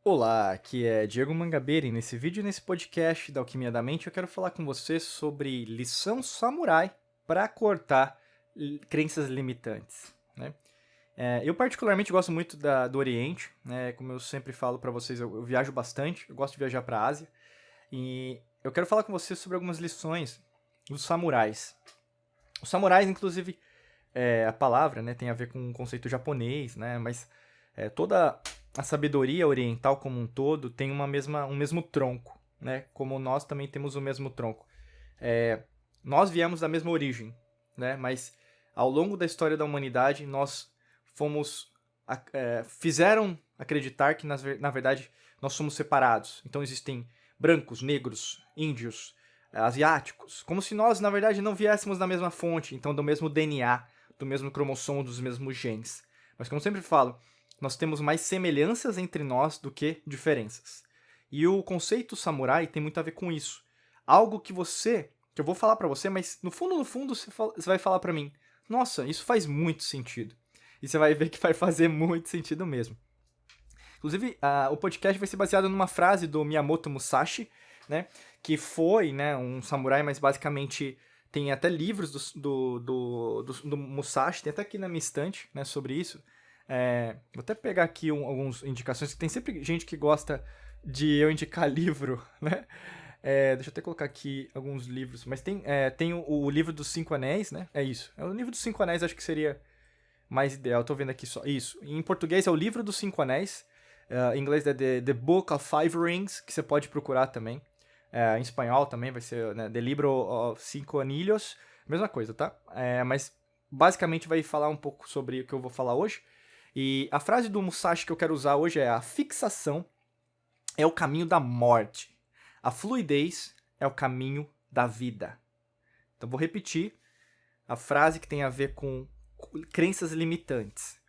Olá, aqui é Diego Mangabeira e nesse vídeo e nesse podcast da Alquimia da Mente eu quero falar com você sobre lição samurai para cortar crenças limitantes, né? Eu particularmente gosto muito do Oriente, né? Como eu sempre falo para vocês, eu viajo bastante, eu gosto de viajar para a Ásia e eu quero falar com você sobre algumas lições dos samurais. Os samurais, inclusive, a palavra, né, tem a ver com um conceito japonês, né? Mas toda a sabedoria oriental como um todo tem um mesmo tronco, né? Como nós também temos o mesmo tronco. Nós viemos da mesma origem, né? Mas ao longo da história da humanidade nós fomos fizeram acreditar que na verdade nós somos separados. Então existem brancos, negros, índios, asiáticos, como se nós na verdade não viéssemos da mesma fonte, então do mesmo DNA, do mesmo cromossomo, dos mesmos genes. Mas como eu sempre falo, nós temos mais semelhanças entre nós do que diferenças. E o conceito samurai tem muito a ver com isso. Algo que eu vou falar pra você, mas no fundo, você vai falar pra mim, nossa, isso faz muito sentido. E você vai ver que vai fazer muito sentido mesmo. Inclusive, o podcast vai ser baseado numa frase do Miyamoto Musashi, né, que foi, né, um samurai, mas basicamente tem até livros do Musashi, tem até aqui na minha estante, né, sobre isso. Vou até pegar aqui algumas indicações, que tem sempre gente que gosta de eu indicar livro, né? Deixa eu até colocar aqui alguns livros, mas tem o livro dos Cinco Anéis, né? É isso. É o livro dos Cinco Anéis, acho que seria mais ideal. Tô vendo aqui só. Isso. Em português é o livro dos Cinco Anéis. Em inglês é The Book of Five Rings, que você pode procurar também. Em espanhol também vai ser, né, The Libro of Cinco Anillos. Mesma coisa, tá? Mas basicamente vai falar um pouco sobre o que eu vou falar hoje. E a frase do Musashi que eu quero usar hoje é: a fixação é o caminho da morte. A fluidez é o caminho da vida. Então vou repetir a frase que tem a ver com crenças limitantes.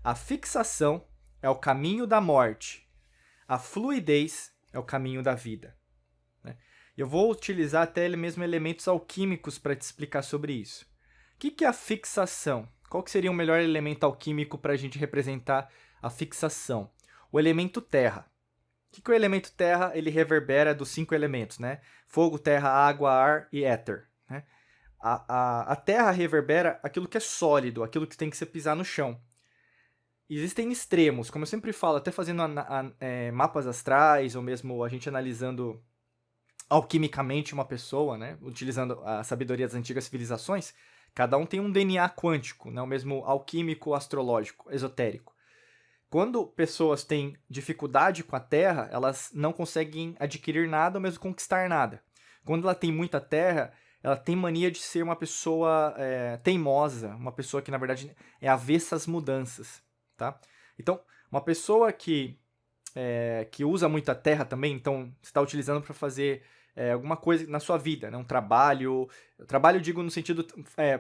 A fixação é o caminho da morte. A fluidez é o caminho da vida. Eu vou utilizar até mesmo elementos alquímicos para te explicar sobre isso. O que é a fixação? Qual que seria o melhor elemento alquímico para a gente representar a fixação? O elemento terra. O que o elemento terra ele reverbera dos 5 elementos, né? Fogo, terra, água, ar e éter. Né? A terra reverbera aquilo que é sólido, aquilo que tem que se pisar no chão. Existem extremos, como eu sempre falo, até fazendo mapas astrais, ou mesmo a gente analisando alquimicamente uma pessoa, né? Utilizando a sabedoria das antigas civilizações, cada um tem um DNA quântico, né? O mesmo alquímico, astrológico, esotérico. Quando pessoas têm dificuldade com a Terra, elas não conseguem adquirir nada ou mesmo conquistar nada. Quando ela tem muita Terra, ela tem mania de ser uma pessoa teimosa, uma pessoa que, na verdade, é avessa às mudanças, tá? Então, uma pessoa que usa muita terra também, então você está utilizando para fazer alguma coisa na sua vida, né? Um trabalho, trabalho eu digo no sentido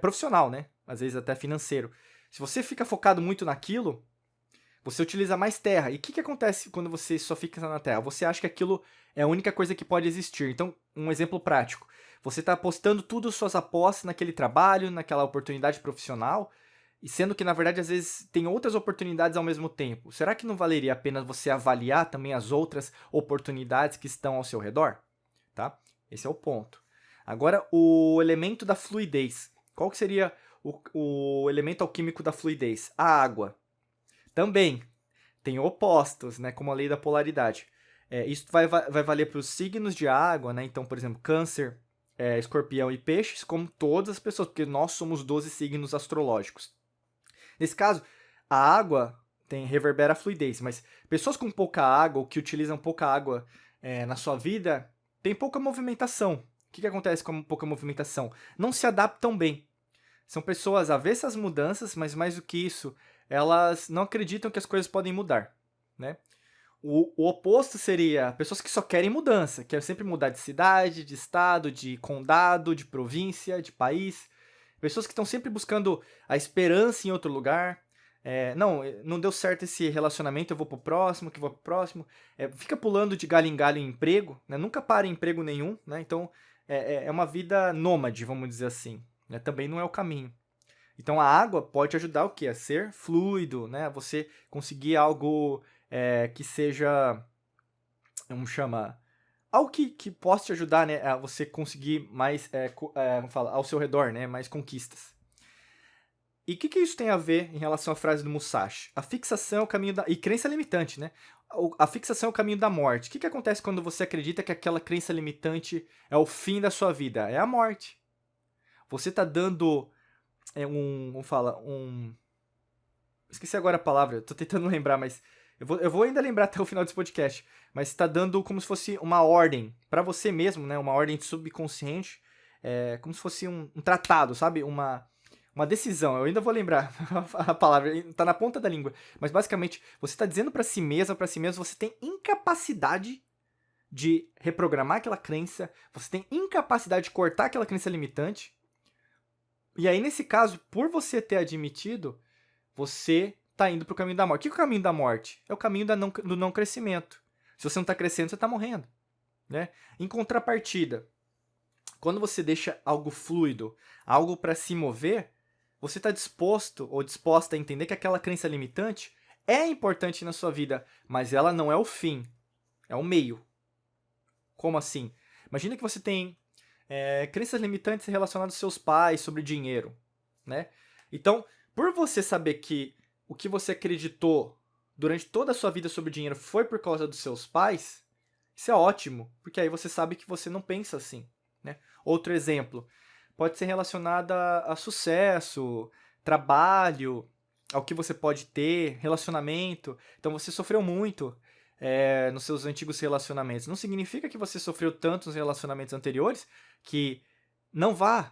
profissional, né? Às vezes até financeiro. Se você fica focado muito naquilo, você utiliza mais terra. E o que acontece quando você só fica na terra? Você acha que aquilo é a única coisa que pode existir. Então, um exemplo prático. Você está apostando tudo suas apostas naquele trabalho, naquela oportunidade profissional, e sendo que, na verdade, às vezes tem outras oportunidades ao mesmo tempo. Será que não valeria a pena você avaliar também as outras oportunidades que estão ao seu redor? Tá? Esse é o ponto. Agora, o elemento da fluidez. Qual que seria o elemento alquímico da fluidez? A água. Também tem opostos, né, como a lei da polaridade. Isso vai valer para os signos de água, né? Então, por exemplo, câncer, escorpião e peixes, como todas as pessoas, porque nós somos 12 signos astrológicos. Nesse caso, a água reverbera a fluidez, mas pessoas com pouca água ou que utilizam pouca água na sua vida têm pouca movimentação. O que acontece com pouca movimentação? Não se adaptam bem. São pessoas avessas às mudanças, mas mais do que isso, elas não acreditam que as coisas podem mudar, né? O oposto seria pessoas que só querem mudança, querem sempre mudar de cidade, de estado, de condado, de província, de país. Pessoas que estão sempre buscando a esperança em outro lugar. Não deu certo esse relacionamento, eu vou pro próximo, que vou pro próximo. Fica pulando de galho em galho em emprego, né? Nunca para em emprego nenhum, né? Então, é uma vida nômade, vamos dizer assim. Né? Também não é o caminho. Então, a água pode ajudar o quê? A ser fluido, né? Você conseguir algo que seja, vamos chamar, algo que possa te ajudar, né, a você conseguir mais, vamos falar, ao seu redor, né, mais conquistas. E o que isso tem a ver em relação à frase do Musashi? A fixação é o caminho da... E crença limitante, né? A fixação é o caminho da morte. O que acontece quando você acredita que aquela crença limitante é o fim da sua vida? É a morte. Você tá dando vamos falar, esqueci agora a palavra, tô tentando lembrar, mas eu vou ainda lembrar até o final desse podcast. Mas você tá dando como se fosse uma ordem pra você mesmo, né? Uma ordem subconsciente, como se fosse um tratado, sabe? Uma decisão, eu ainda vou lembrar a palavra, tá na ponta da língua. Mas basicamente, você tá dizendo pra si mesmo, você tem incapacidade de reprogramar aquela crença, você tem incapacidade de cortar aquela crença limitante. E aí, nesse caso, por você ter admitido, você tá indo pro caminho da morte. O que é o caminho da morte? É o caminho do não crescimento. Se você não tá crescendo, você tá morrendo, né? Em contrapartida, quando você deixa algo fluido, algo para se mover, você está disposto ou disposta a entender que aquela crença limitante é importante na sua vida, mas ela não é o fim, é o meio. Como assim? Imagina que você tem crenças limitantes relacionadas aos seus pais sobre dinheiro, né? Então, por você saber que o que você acreditou durante toda a sua vida sobre dinheiro foi por causa dos seus pais, isso é ótimo, porque aí você sabe que você não pensa assim, né? Outro exemplo, pode ser relacionado a sucesso, trabalho, ao que você pode ter, relacionamento. Então você sofreu muito nos seus antigos relacionamentos. Não significa que você sofreu tanto nos relacionamentos anteriores que não vá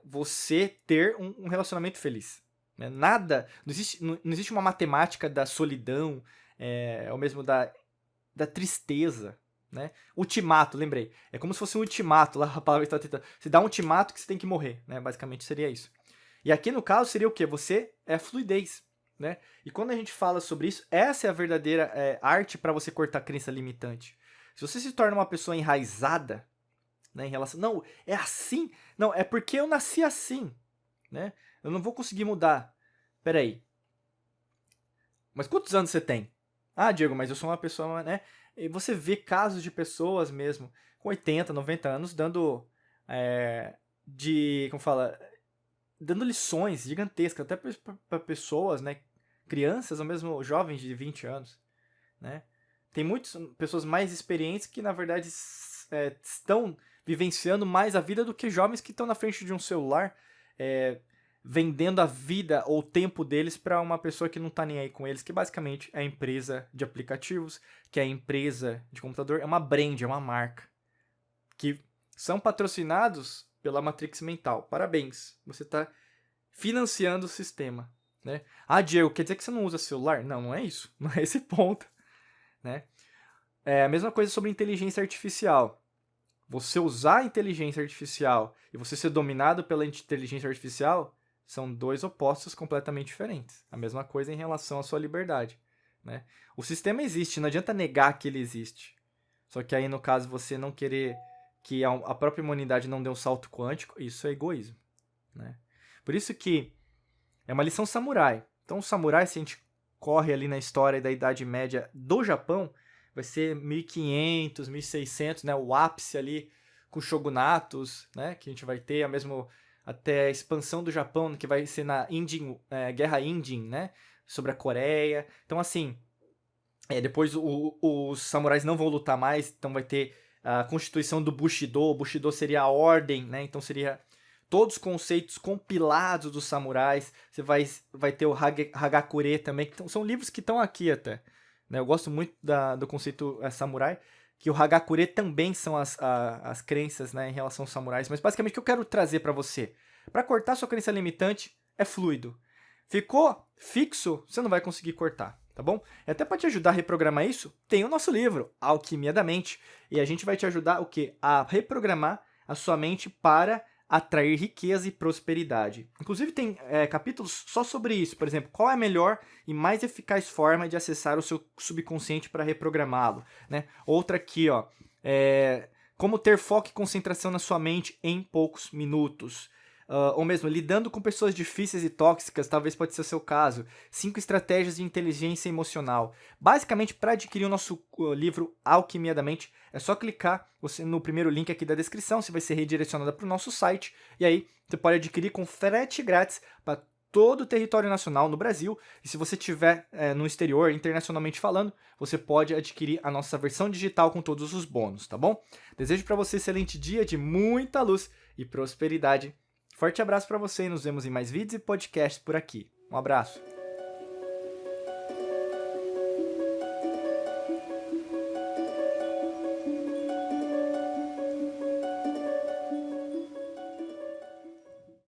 você ter um relacionamento feliz. Né? Nada, não existe uma matemática da solidão, ou mesmo da tristeza. Né? Ultimato, lembrei. É como se fosse um ultimato, lá a palavra que está tentando. Você dá um ultimato que você tem que morrer, né? Basicamente seria isso. E aqui no caso seria o quê? Você é fluidez, né? E quando a gente fala sobre isso, essa é a verdadeira arte para você cortar a crença limitante. Se você se torna uma pessoa enraizada, né, em relação, não, é assim, não, é porque eu nasci assim, né? Eu não vou conseguir mudar. Peraí. Mas quantos anos você tem? Ah, Diego, mas eu sou uma pessoa, né? E você vê casos de pessoas mesmo com 80, 90 anos dando como fala, dando lições gigantescas até para pessoas, né, crianças ou mesmo jovens de 20 anos, né? Tem muitas pessoas mais experientes que na verdade estão vivenciando mais a vida do que jovens que estão na frente de um celular, vendendo a vida ou o tempo deles para uma pessoa que não tá nem aí com eles, que basicamente é a empresa de aplicativos, que é a empresa de computador, é uma brand, é uma marca, que são patrocinados pela Matrix Mental. Parabéns, você está financiando o sistema. Né? Ah, Diego, quer dizer que você não usa celular? Não, não é isso, não é esse ponto. Né? É a mesma coisa sobre inteligência artificial. Você usar a inteligência artificial e você ser dominado pela inteligência artificial são dois opostos completamente diferentes. A mesma coisa em relação à sua liberdade. Né? O sistema existe, não adianta negar que ele existe. Só que aí, no caso, você não querer que a própria humanidade não dê um salto quântico, isso é egoísmo. Né? Por isso que é uma lição samurai. Então, o samurai, se a gente corre ali na história da Idade Média do Japão, vai ser 1500, 1600, né? O ápice ali com shogunatos, né? Que a gente vai ter, até a expansão do Japão, que vai ser na Guerra Indian, né? Sobre a Coreia. Então, assim, depois os samurais não vão lutar mais, então vai ter a constituição do Bushido. O Bushido seria a ordem, né? Então seria todos os conceitos compilados dos samurais. Você vai ter o Hagakure também, que são livros que estão aqui até. Né? Eu gosto muito do conceito samurai, que o Hagakure também são as crenças, né, em relação aos samurais. Mas basicamente o que eu quero trazer para você? Para cortar sua crença limitante é fluido. Ficou fixo, você não vai conseguir cortar. Tá bom? E até para te ajudar a reprogramar isso, tem o nosso livro, Alquimia da Mente. E a gente vai te ajudar o quê? A reprogramar a sua mente para atrair riqueza e prosperidade. Inclusive tem capítulos só sobre isso. Por exemplo, qual é a melhor e mais eficaz forma de acessar o seu subconsciente para reprogramá-lo? Né? Outra aqui, ó, como ter foco e concentração na sua mente em poucos minutos. ou mesmo lidando com pessoas difíceis e tóxicas, talvez pode ser o seu caso. 5 estratégias de inteligência emocional. Basicamente, para adquirir o nosso livro Alquimia da Mente, é só clicar no primeiro link aqui da descrição, você vai ser redirecionado para o nosso site, e aí você pode adquirir com frete grátis para todo o território nacional no Brasil, e se você estiver no exterior, internacionalmente falando, você pode adquirir a nossa versão digital com todos os bônus, tá bom? Desejo para você um excelente dia de muita luz e prosperidade. Forte abraço para você e nos vemos em mais vídeos e podcasts por aqui. Um abraço!